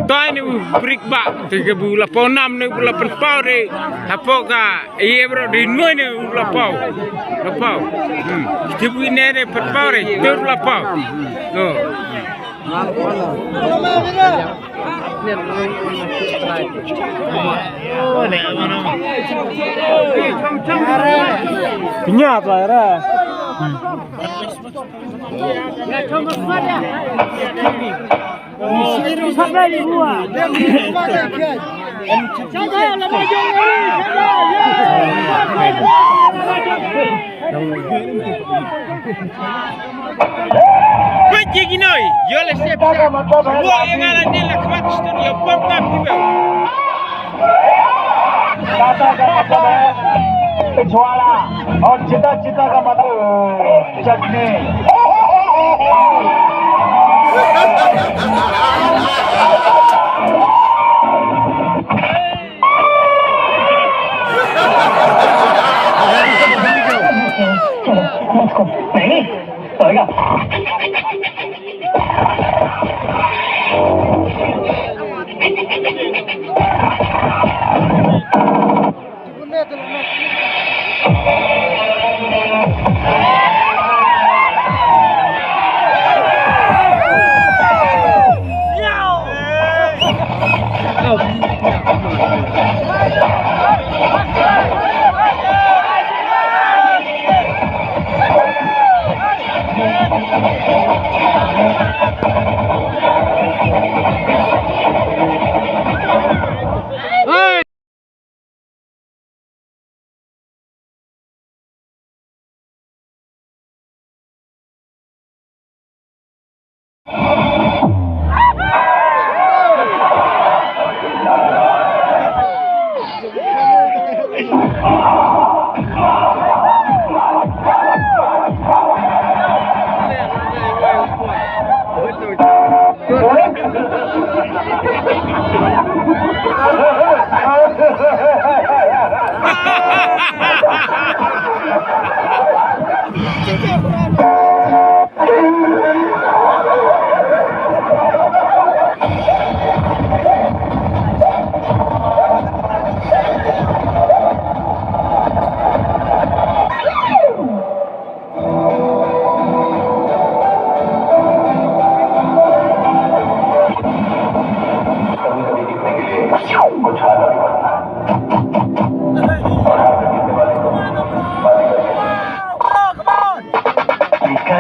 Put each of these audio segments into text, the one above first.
toy ni break bak 36 ni 8 ni hapoka iya bro di noi ni lapau tibu ini ni 8 ni 38 tu Pinya apa era? Kunci gini, yo le siap. Gua yang ada di lekwat studio pop nak juga. kata पिछवाड़ा और चिता चिता का मतलब चटनी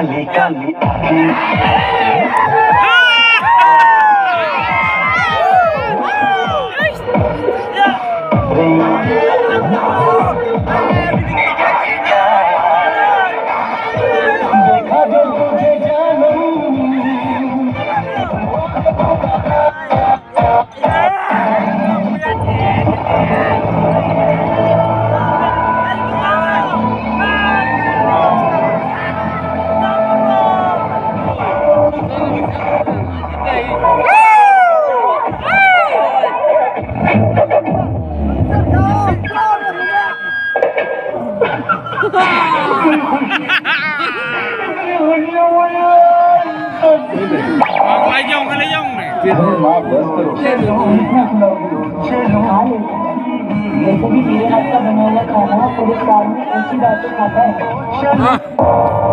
नहीं kali Layong ni. वैसे भी मेरे हाथ का बना हुआ खाना पुलिस कार में ऐसी बातें खाता है।